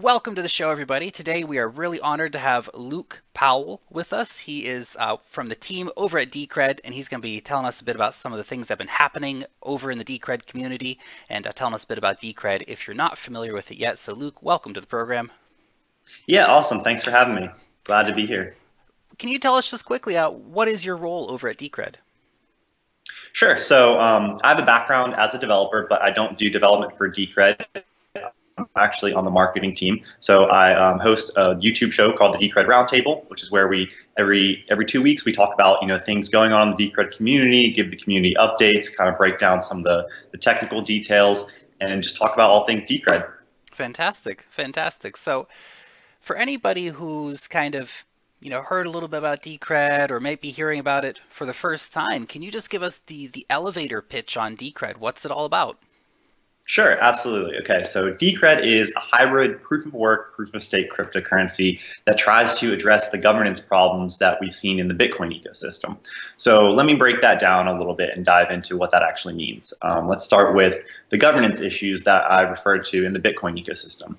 Welcome to the show, everybody. Today we are really honored to have Luke Powell with us. He is from the team over at Decred, and he's going to be telling us a bit about some of the things that have been happening over in the Decred community and telling us a bit about Decred if you're not familiar with it yet. So Luke, welcome to the program. Yeah, awesome. Thanks for having me. Glad to be here. Can you tell us just quickly, what is your role over at Decred? Sure. So I have a background as a developer, but I don't do development for Decred. I'm actually on the marketing team. So I host a YouTube show called the Decred Roundtable, which is where we every 2 weeks we talk about things going on in the Decred community, give the community updates, kind of break down some of the technical details, and just talk about all things Decred. Fantastic, fantastic. So for anybody who's kind of heard a little bit about Decred or maybe hearing about it for the first time, can you just give us the elevator pitch on Decred? What's it all about? Sure, absolutely. Okay, so Decred is a hybrid proof-of-work, proof-of-stake cryptocurrency that tries to address the governance problems that we've seen in the Bitcoin ecosystem. So let me break that down a little bit and dive into what that actually means. Let's start with the governance issues that I referred to in the Bitcoin ecosystem.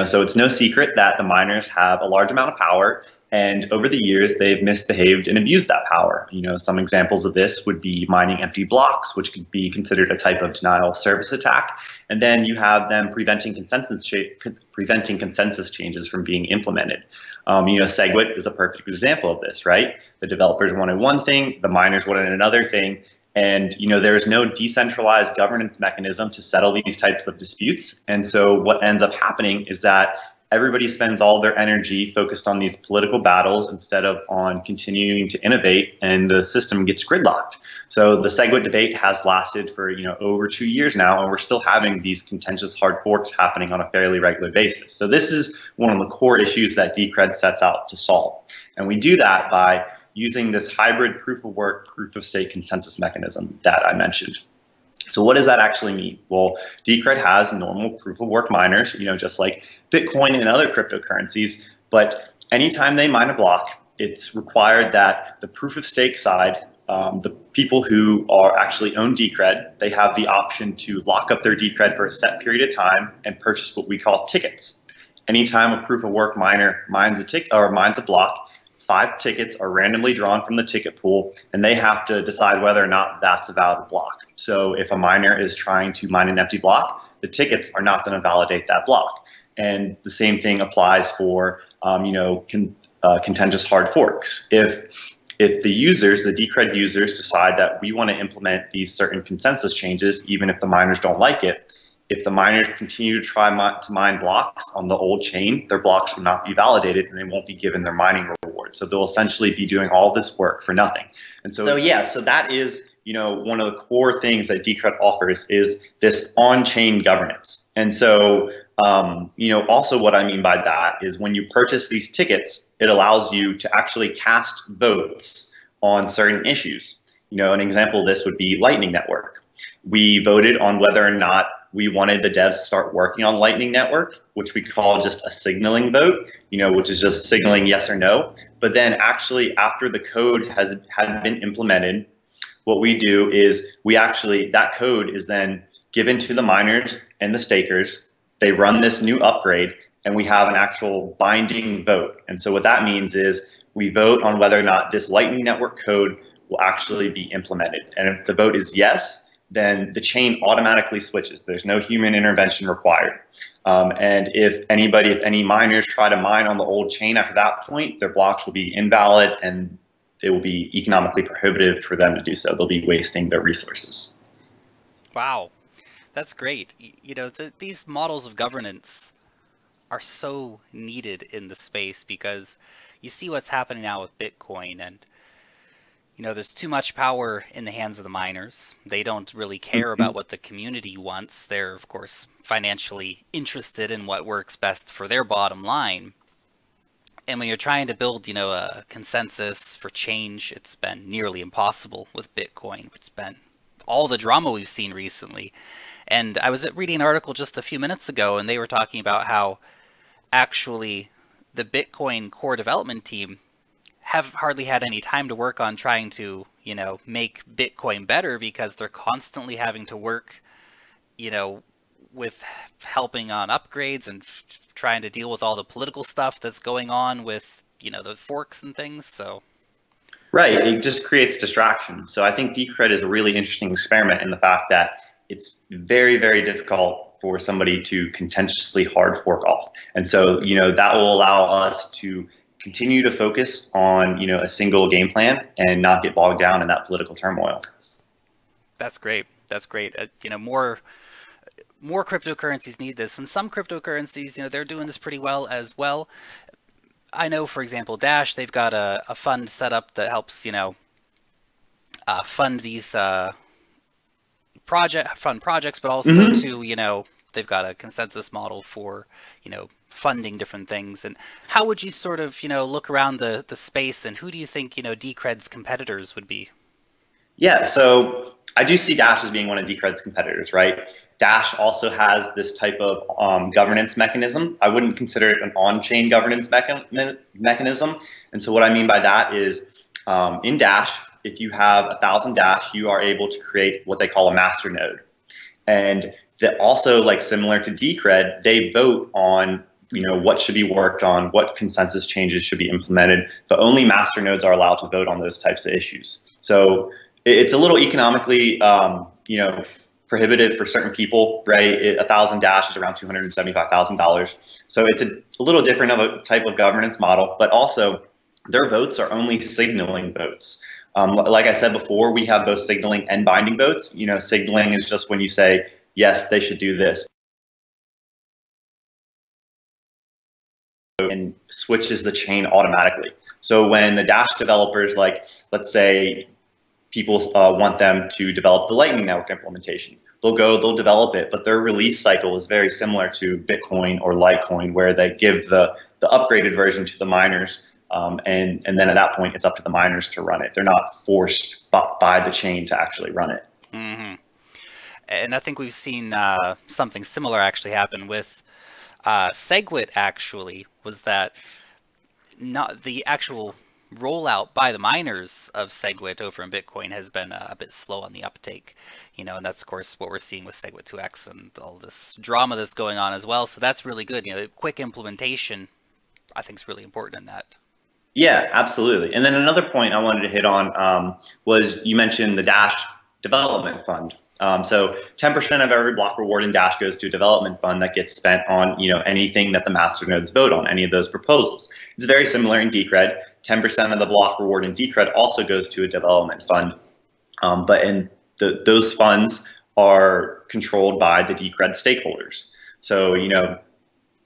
So it's no secret that the miners have a large amount of power, and over the years, they've misbehaved and abused that power. Some examples of this would be mining empty blocks, which could be considered a type of denial of service attack. And then you have them preventing consensus changes from being implemented. SegWit is a perfect example of this, right? The developers wanted one thing, the miners wanted another thing. And there's no decentralized governance mechanism to settle these types of disputes. And so what ends up happening is that everybody spends all their energy focused on these political battles instead of on continuing to innovate, and the system gets gridlocked. So the SegWit debate has lasted for over 2 years now, and we're still having these contentious hard forks happening on a fairly regular basis. So this is one of the core issues that Decred sets out to solve. And we do that by using this hybrid proof-of-work, proof-of-stake consensus mechanism that I mentioned. So what does that actually mean? Well, Decred has normal proof-of-work miners, just like Bitcoin and other cryptocurrencies, but anytime they mine a block, it's required that the proof-of-stake side, the people who are actually own Decred, they have the option to lock up their Decred for a set period of time and purchase what we call tickets. Anytime a proof-of-work miner mines a block, 5 tickets are randomly drawn from the ticket pool, and they have to decide whether or not that's a valid block. So if a miner is trying to mine an empty block, the tickets are not going to validate that block. And the same thing applies for contentious hard forks. If the users, the Decred users, decide that we want to implement these certain consensus changes, even if the miners don't like it, if the miners continue to try to mine blocks on the old chain, their blocks will not be validated and they won't be given their mining reward. So they'll essentially be doing all this work for nothing. And so that is one of the core things that Decred offers is this on-chain governance. And so also what I mean by that is when you purchase these tickets, it allows you to actually cast votes on certain issues. An example of this would be Lightning Network. We voted on whether or not we wanted the devs to start working on Lightning Network, which we call just a signaling vote, which is just signaling yes or no. But then actually after the code had been implemented, what we do is that code is then given to the miners and the stakers. They run this new upgrade and we have an actual binding vote. And so what that means is we vote on whether or not this Lightning Network code will actually be implemented. And if the vote is yes, then the chain automatically switches. There's no human intervention required. And if any miners try to mine on the old chain after that point, their blocks will be invalid and it will be economically prohibitive for them to do so. They'll be wasting their resources. Wow, that's great. These models of governance are so needed in the space because you see what's happening now with Bitcoin, and there's too much power in the hands of the miners. They don't really care about what the community wants. They're, of course, financially interested in what works best for their bottom line. And when you're trying to build, a consensus for change, it's been nearly impossible with Bitcoin, which has been all the drama we've seen recently. And I was reading an article just a few minutes ago, and they were talking about how actually the Bitcoin core development team have hardly had any time to work on trying to, make Bitcoin better because they're constantly having to work, with helping on upgrades and trying to deal with all the political stuff that's going on with, you know, the forks and things. So. Right, it just creates distraction. So I think Decred is a really interesting experiment in the fact that it's very, very difficult for somebody to contentiously hard fork off. And so, you know, that will allow us to continue to focus on, you know, a single game plan and not get bogged down in that political turmoil. That's great. That's great. You know, more cryptocurrencies need this, and some cryptocurrencies, you know, they're doing this pretty well as well. I know, for example, Dash, they've got a fund set up that helps, you know, fund these projects, but also to, you know, they've got a consensus model for, you know, funding different things. And how would you sort of, you know, look around the space, and who do you think, you know, Decred's competitors would be? Yeah, so I do see Dash as being one of Decred's competitors, right? Dash also has this type of governance mechanism. I wouldn't consider it an on-chain governance mechanism. And so what I mean by that is in Dash, if you have 1,000 Dash, you are able to create what they call a master node. And that also, like similar to Decred, they vote on, you know, what should be worked on, what consensus changes should be implemented, but only master nodes are allowed to vote on those types of issues. So it's a little economically, you know, prohibitive for certain people, right? 1,000 Dash is around $275,000. So it's a little different of a type of governance model, but also their votes are only signaling votes. Like I said before, we have both signaling and binding votes. You know, signaling is just when you say, yes, they should do this, and switches the chain automatically. So when the Dash developers, like, let's say, people want them to develop the Lightning Network implementation, they'll develop it, but their release cycle is very similar to Bitcoin or Litecoin, where they give the upgraded version to the miners, and then at that point, it's up to the miners to run it. They're not forced by the chain to actually run it. Mm-hmm. And I think we've seen something similar actually happen with SegWit. Actually, was that not the actual rollout by the miners of SegWit over in Bitcoin has been a bit slow on the uptake, you know, and that's of course what we're seeing with SegWit 2x and all this drama that's going on as well. So that's really good. You know, quick implementation, I think, is really important in that. Yeah, absolutely. And then another point I wanted to hit on was you mentioned the Dash Development Fund. So 10% of every block reward in Dash goes to a development fund that gets spent on, you know, anything that the master nodes vote on, any of those proposals. It's very similar in Decred. 10% of the block reward in Decred also goes to a development fund, but those funds are controlled by the Decred stakeholders. So, you know,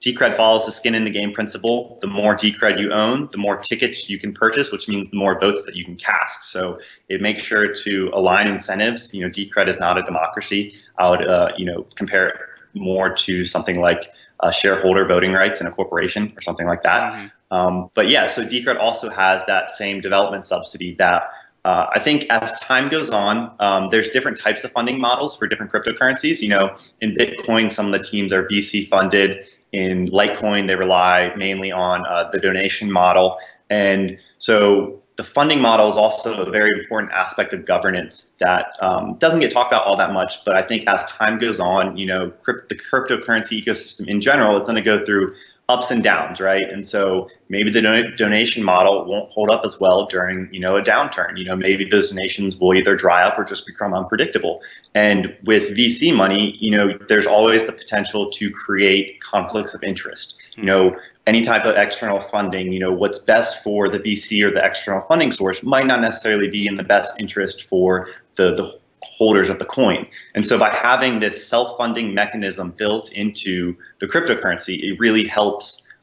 Decred follows the skin in the game principle. The more Decred you own, the more tickets you can purchase, which means the more votes that you can cast. So it makes sure to align incentives. You know, Decred is not a democracy. I would, you know, compare it more to something like shareholder voting rights in a corporation or something like that. Mm-hmm. But yeah, so Decred also has that same development subsidy that I think as time goes on, there's different types of funding models for different cryptocurrencies. You know, in Bitcoin, some of the teams are VC funded. In Litecoin, they rely mainly on the donation model. And so the funding model is also a very important aspect of governance that doesn't get talked about all that much. But I think as time goes on, you know, the cryptocurrency ecosystem in general, it's going to go through ups and downs, right? And so maybe the donation model won't hold up as well during, you know, a downturn. You know, maybe those donations will either dry up or just become unpredictable. And with VC money, you know, there's always the potential to create conflicts of interest. You know, any type of external funding, you know, what's best for the VC or the external funding source might not necessarily be in the best interest for the holders of the coin. And so by having this self-funding mechanism built into the cryptocurrency, it really helps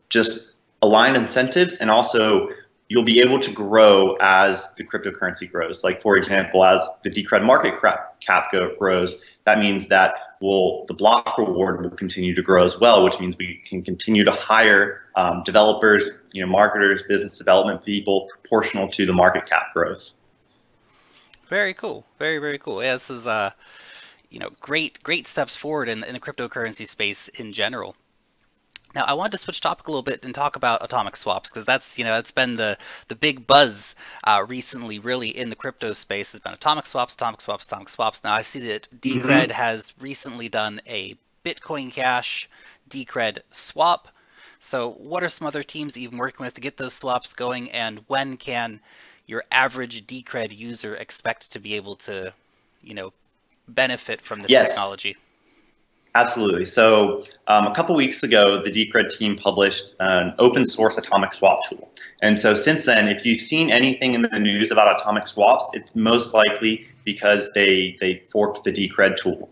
just align incentives, and also you'll be able to grow as the cryptocurrency grows. Like, for example, as the Decred market cap grows, that means that the block reward will continue to grow as well, which means we can continue to hire developers, you know, marketers, business development people proportional to the market cap growth. Very cool. Very, very cool. Yeah, this is, you know, great steps forward in the cryptocurrency space in general. Now, I wanted to switch topic a little bit and talk about atomic swaps, because that's, you know, that's been the big buzz recently, really, in the crypto space. Has been atomic swaps, atomic swaps, atomic swaps. Now, I see that Decred has recently done a Bitcoin Cash Decred swap. So what are some other teams that you've been working with to get those swaps going, and when can your average Decred user expect to be able to, benefit from this technology? Absolutely. So a couple weeks ago, the Decred team published an open source atomic swap tool. And so since then, if you've seen anything in the news about atomic swaps, it's most likely because they forked the Decred tool.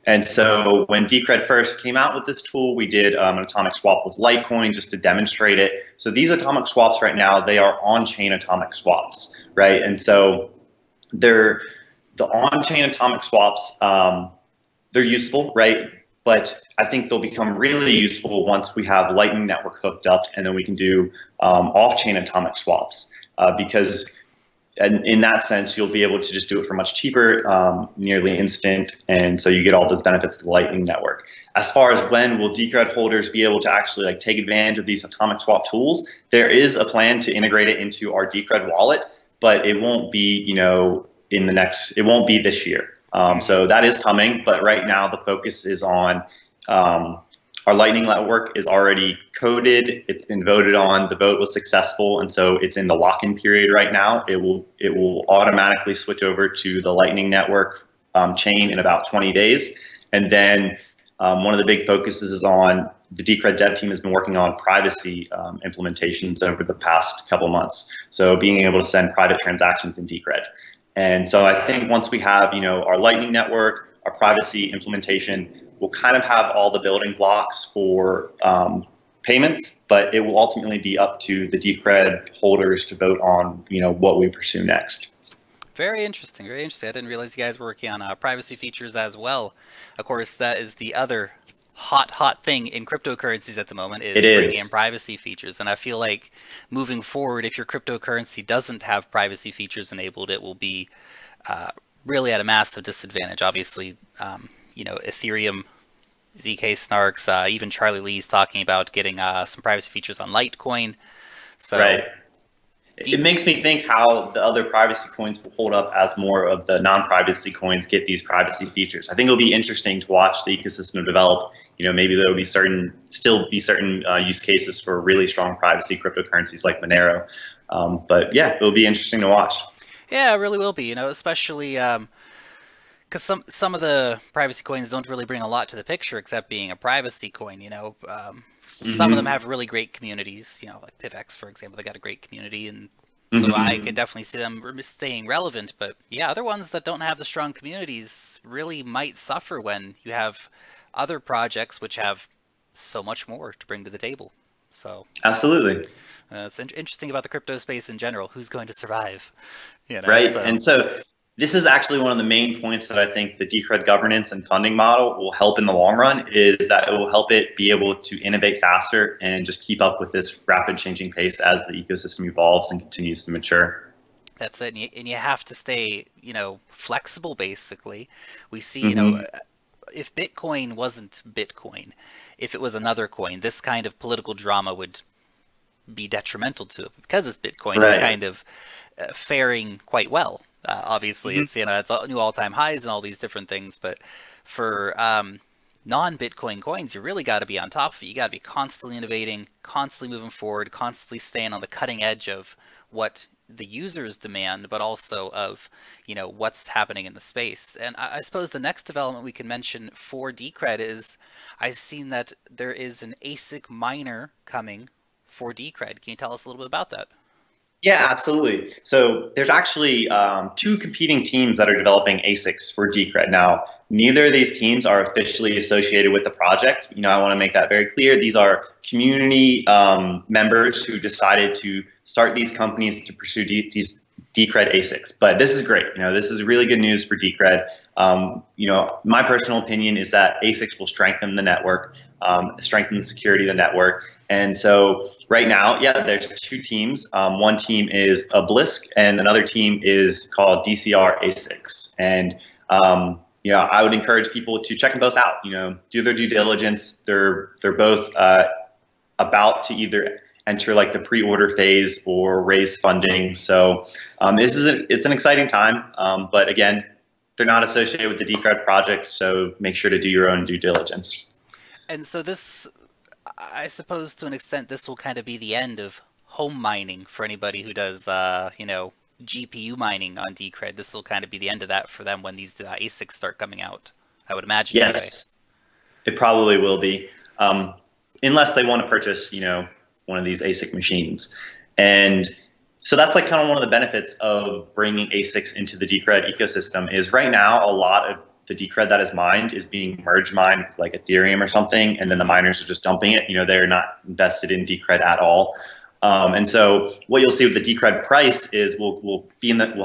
And so when Decred first came out with this tool, we did an atomic swap with Litecoin just to demonstrate it. So these atomic swaps right now, they are on-chain atomic swaps, right? And so they're the on-chain atomic swaps. They're useful, right? But I think they'll become really useful once we have Lightning Network hooked up, and then we can do off-chain atomic swaps. Because in that sense, you'll be able to just do it for much cheaper, nearly instant, and so you get all those benefits of the Lightning Network. As far as when will Decred holders be able to actually take advantage of these atomic swap tools, there is a plan to integrate it into our Decred wallet, but it won't be, it won't be this year. So that is coming, but right now the focus is on our Lightning Network is already coded. It's been voted on. The vote was successful, and so it's in the lock-in period right now. It will automatically switch over to the Lightning Network chain in about 20 days, and then one of the big focuses is on the Decred dev team has been working on privacy implementations over the past couple months. So being able to send private transactions in Decred. And so I think once we have, our Lightning Network, our privacy implementation, we'll kind of have all the building blocks for payments, but it will ultimately be up to the Decred holders to vote on, what we pursue next. Very interesting, very interesting. I didn't realize you guys were working on privacy features as well. Of course, that is the other hot thing in cryptocurrencies at the moment is bringing in privacy features. And I feel like moving forward, if your cryptocurrency doesn't have privacy features enabled, it will be really at a massive disadvantage. Obviously, Ethereum, ZK Snarks, even Charlie Lee's talking about getting some privacy features on Litecoin. So right. It makes me think how the other privacy coins will hold up as more of the non-privacy coins get these privacy features. I think it'll be interesting to watch the ecosystem develop. Maybe there will be still be certain use cases for really strong privacy cryptocurrencies like Monero. But yeah, it'll be interesting to watch. Yeah, it really will be. Especially because some of the privacy coins don't really bring a lot to the picture except being a privacy coin. Some of them have really great communities, like PIVX, for example. They got a great community, and so I could definitely see them staying relevant. But yeah, other ones that don't have the strong communities really might suffer when you have other projects which have so much more to bring to the table. So absolutely, it's interesting about the crypto space in general. Who's going to survive? Right, and so this is actually one of the main points that I think the Decred governance and funding model will help in the long run, is that it will help it be able to innovate faster and just keep up with this rapid changing pace as the ecosystem evolves and continues to mature. That's it, and you have to stay, flexible. Basically, we see, if Bitcoin wasn't Bitcoin, if it was another coin, this kind of political drama would be detrimental to it. Because it's Bitcoin, it's kind of faring quite well. Obviously, it's it's new all-time highs and all these different things. But for non-Bitcoin coins, you really got to be on top of it. You got to be constantly innovating, constantly moving forward, constantly staying on the cutting edge of what the users demand, but also of what's happening in the space. And I suppose the next development we can mention for Decred is I've seen that there is an ASIC miner coming for Decred. Can you tell us a little bit about that? Yeah, absolutely. So there's actually two competing teams that are developing ASICs for Decred. Now, neither of these teams are officially associated with the project. I want to make that very clear. These are community members who decided to start these companies to pursue these Decred ASICs. But this is great. This is really good news for Decred. My personal opinion is that ASICs will strengthen the network, strengthen the security of the network. And so right now, yeah, there's two teams. One team is Obelisk, and another team is called DCR ASICs. And I would encourage people to check them both out. Do their due diligence. They're both about to either enter the pre-order phase or raise funding. So it's an exciting time. But again, they're not associated with the Decred project, so make sure to do your own due diligence. And so this, I suppose to an extent, this will kind of be the end of home mining for anybody who does, you know, GPU mining on Decred. This will kind of be the end of that for them when these ASICs start coming out, I would imagine. Yes, it probably will be, unless they want to purchase, you know, one of these ASIC machines. And so that's like kind of one of the benefits of bringing ASICs into the Decred ecosystem is right now a lot of the Decred that is mined is being merge mined with like Ethereum or something, and then the miners are just dumping it. You know, they're not invested in Decred at all. And so what you'll see with the Decred price is we'll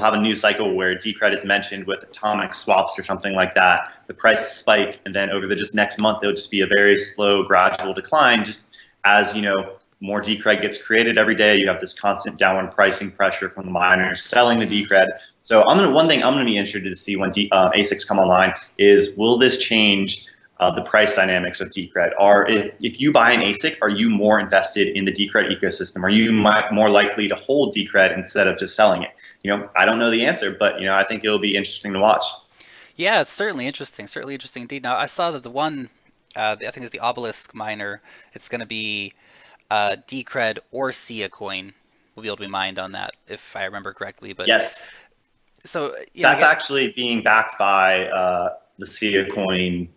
have a new cycle where Decred is mentioned with atomic swaps or something like that. The price spike, and then over the just next month, it'll just be a very slow, gradual decline. Just as you know, more Decred gets created every day. You have this constant downward pricing pressure from the miners selling the Decred. So one thing I'm going to be interested to see when ASICs come online is, will this change the price dynamics of Decred? Or if you buy an ASIC, are you more invested in the Decred ecosystem? Are you more likely to hold Decred instead of just selling it? You know, I don't know the answer, but you know, I think it'll be interesting to watch. Yeah, it's certainly interesting indeed. Now I saw that the one, I think it's the Obelisk miner. It's going to be Decred or Sia coin will be able to be mined on that, if I remember correctly. But yes, so that's actually being backed by the Sia coin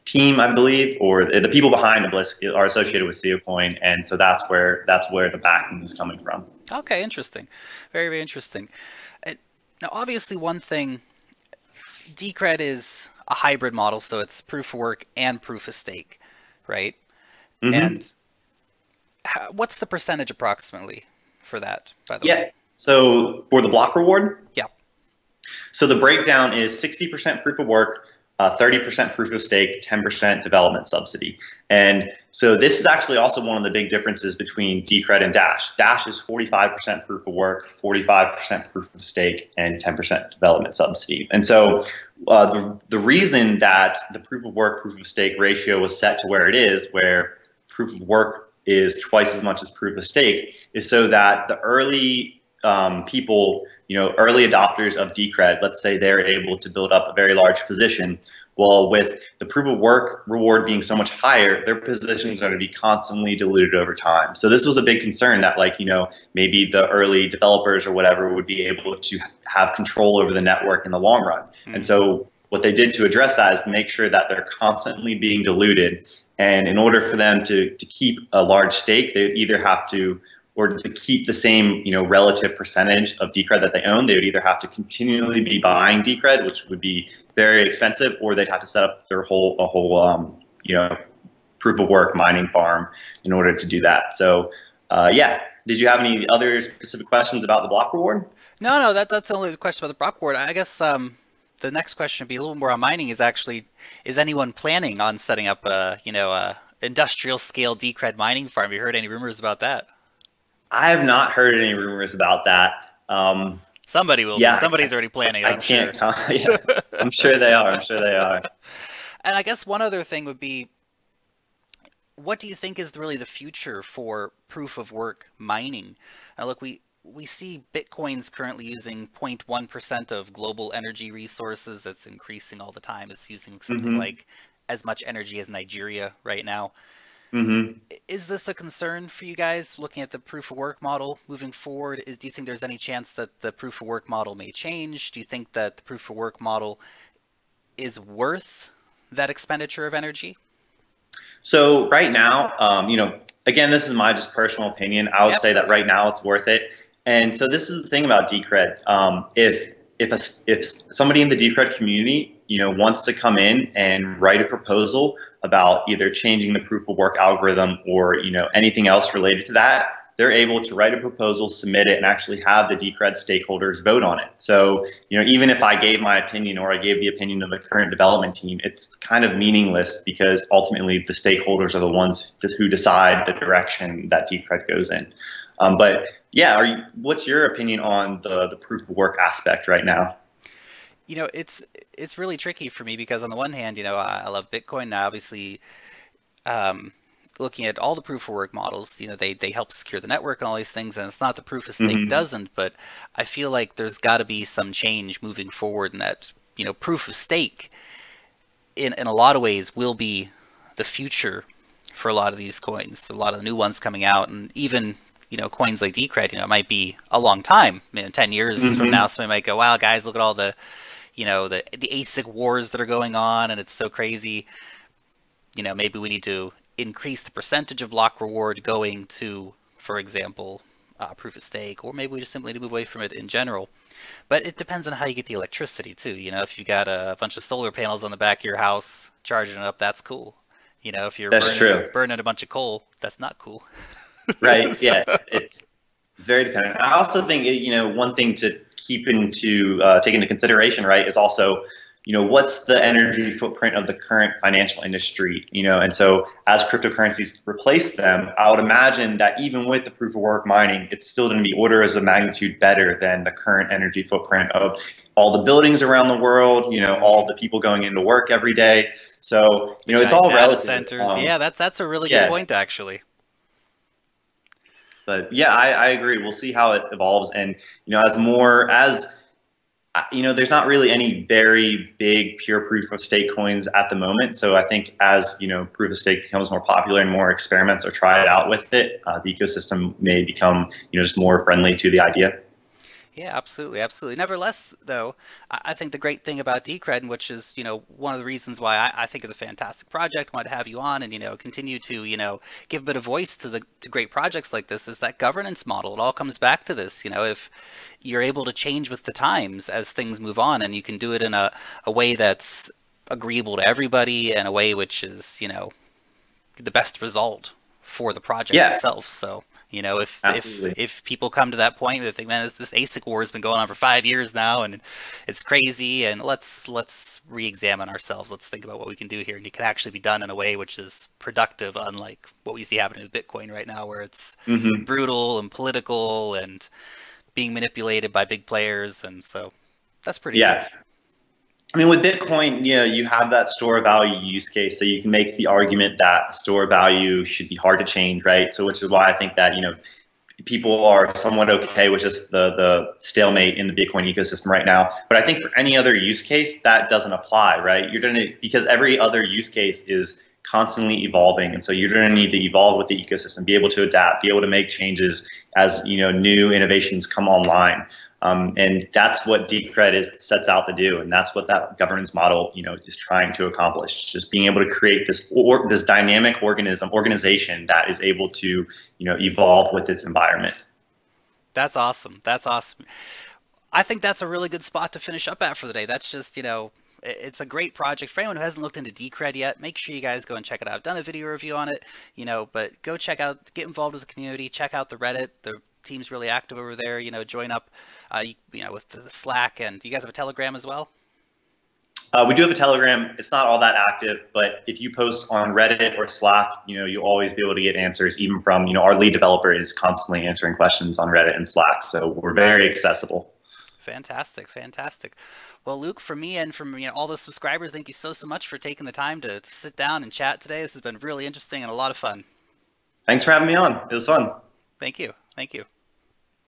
team, I believe, or the people behind Obelisk are associated with Sia coin, and so that's where the backing is coming from. Okay, interesting, very, very interesting. Now, obviously, one thing, Decred is a hybrid model, so it's proof of work and proof of stake, right? Mm-hmm. And what's the percentage approximately for that, by the way? Yeah, so for the block reward? Yeah. So the breakdown is 60% proof of work, 30% proof of stake, 10% development subsidy. And so this is actually also one of the big differences between Decred and Dash. Dash is 45% proof of work, 45% proof of stake, and 10% development subsidy. And so the reason that the proof of work, proof of stake ratio was set to where it is, where proof of work is twice as much as proof of stake, is so that the early people, you know, early adopters of Decred, let's say they're able to build up a very large position. Well, with the proof of work reward being so much higher, their positions are going to be constantly diluted over time. So this was a big concern that, like, you know, maybe the early developers or whatever would be able to have control over the network in the long run. Mm-hmm. And so what they did to address that is to make sure that they're constantly being diluted. And in order for them to keep a large stake, they would either have to, or to keep the same, you know, relative percentage of Decred that they own, they would either have to continually be buying Decred, which would be very expensive, or they'd have to set up their whole you know, proof of work mining farm in order to do that. So, yeah. Did you have any other specific questions about the block reward? No, that's only the question about the block reward. I guess the next question would be a little more on mining. Is anyone planning on setting up a, you know, a industrial scale Decred mining farm? Have you heard any rumors about that? I have not heard any rumors about that. Somebody will. Yeah, somebody's already planning it, I'm sure. Yeah, I'm sure they are. I'm sure they are. And I guess one other thing would be, what do you think is really the future for proof of work mining? Now, look, we see Bitcoin's currently using 0.1% of global energy resources. It's increasing all the time. It's using something like as much energy as Nigeria right now. Mm-hmm. Is this a concern for you guys looking at the proof of work model moving forward? Do you think there's any chance that the proof of work model may change? Do you think that the proof of work model is worth that expenditure of energy? So right now, you know, again, this is my just personal opinion. I would say that right now it's worth it. And so this is the thing about Decred. If somebody in the Decred community, you know, wants to come in and write a proposal about either changing the proof of work algorithm or, you know, anything else related to that, they're able to write a proposal, submit it, and actually have the Decred stakeholders vote on it. So, you know, even if I gave my opinion or I gave the opinion of the current development team, it's kind of meaningless because ultimately the stakeholders are the ones who decide the direction that Decred goes in. But yeah, what's your opinion on the proof of work aspect right now? You know, it's really tricky for me because on the one hand, you know, I love Bitcoin. And obviously, looking at all the proof of work models, you know, they help secure the network and all these things. And it's not the proof of stake doesn't, but I feel like there's got to be some change moving forward in that, you know, proof of stake in a lot of ways will be the future for a lot of these coins, a lot of the new ones coming out, and even, you know, coins like Decred, you know, it might be a long time, 10 years from now, somebody might go, wow, guys, look at all the, you know, the ASIC wars that are going on, and it's so crazy. You know, maybe we need to increase the percentage of block reward going to, for example, proof of stake, or maybe we just simply need to move away from it in general. But it depends on how you get the electricity too. You know, if you've got a bunch of solar panels on the back of your house charging it up, that's cool. You know, if you're burning a bunch of coal, that's not cool. Right. So. Yeah. It's very dependent. I also think, you know, one thing to keep into take into consideration, right, is also, you know, what's the energy footprint of the current financial industry, you know, and so as cryptocurrencies replace them, I would imagine that even with the proof of work mining, it's still going to be orders of magnitude better than the current energy footprint of all the buildings around the world, you know, all the people going into work every day. So, you know, it's all relative. Centers. Yeah, that's a really good point, actually. But yeah, I agree. We'll see how it evolves. And, you know, you know, there's not really any very big pure proof of stake coins at the moment. So I think as, you know, proof of stake becomes more popular and more experiments are tried out with it, the ecosystem may become, you know, just more friendly to the idea. Yeah, absolutely, absolutely. Nevertheless, though, I think the great thing about Decred, which is, you know, one of the reasons why I think it's a fantastic project, want to have you on and, you know, continue to, you know, give a bit of voice to great projects like this, is that governance model. It all comes back to this. You know, if you're able to change with the times as things move on, and you can do it in a way that's agreeable to everybody, and a way which is, you know, the best result for the project itself. So, you know, if people come to that point where they think, man, this ASIC war has been going on for 5 years now, and it's crazy, and let's re-examine ourselves. Let's think about what we can do here, and it can actually be done in a way which is productive, unlike what we see happening with Bitcoin right now, where it's brutal and political and being manipulated by big players. And so that's pretty cool. I mean, with Bitcoin, you know, you have that store of value use case, so you can make the argument that store of value should be hard to change, right? So, which is why I think that, you know, people are somewhat okay with just the stalemate in the Bitcoin ecosystem right now. But I think for any other use case, that doesn't apply, right? Because every other use case is constantly evolving, and so you're going to need to evolve with the ecosystem, be able to adapt, be able to make changes as, you know, new innovations come online. And that's what Decred sets out to do, and that's what that governance model, you know, is trying to accomplish. Just being able to create this dynamic organization that is able to, you know, evolve with its environment. That's awesome. That's awesome. I think that's a really good spot to finish up at for the day. That's just, you know, it's a great project. For anyone who hasn't looked into Decred yet, make sure you guys go and check it out. I've done a video review on it, you know, but go check out, get involved with the community, check out the Reddit. The team's really active over there. You know, join up, you know, with the Slack. And do you guys have a Telegram as well? We do have a Telegram. It's not all that active, but if you post on Reddit or Slack, you know, you'll always be able to get answers, even from, you know, our lead developer is constantly answering questions on Reddit and Slack. So we're very accessible. Fantastic, fantastic. Well, Luke, from me and from, you know, all the subscribers, thank you so much for taking the time to sit down and chat today. This has been really interesting and a lot of fun. Thanks for having me on. It was fun. Thank you. Thank you.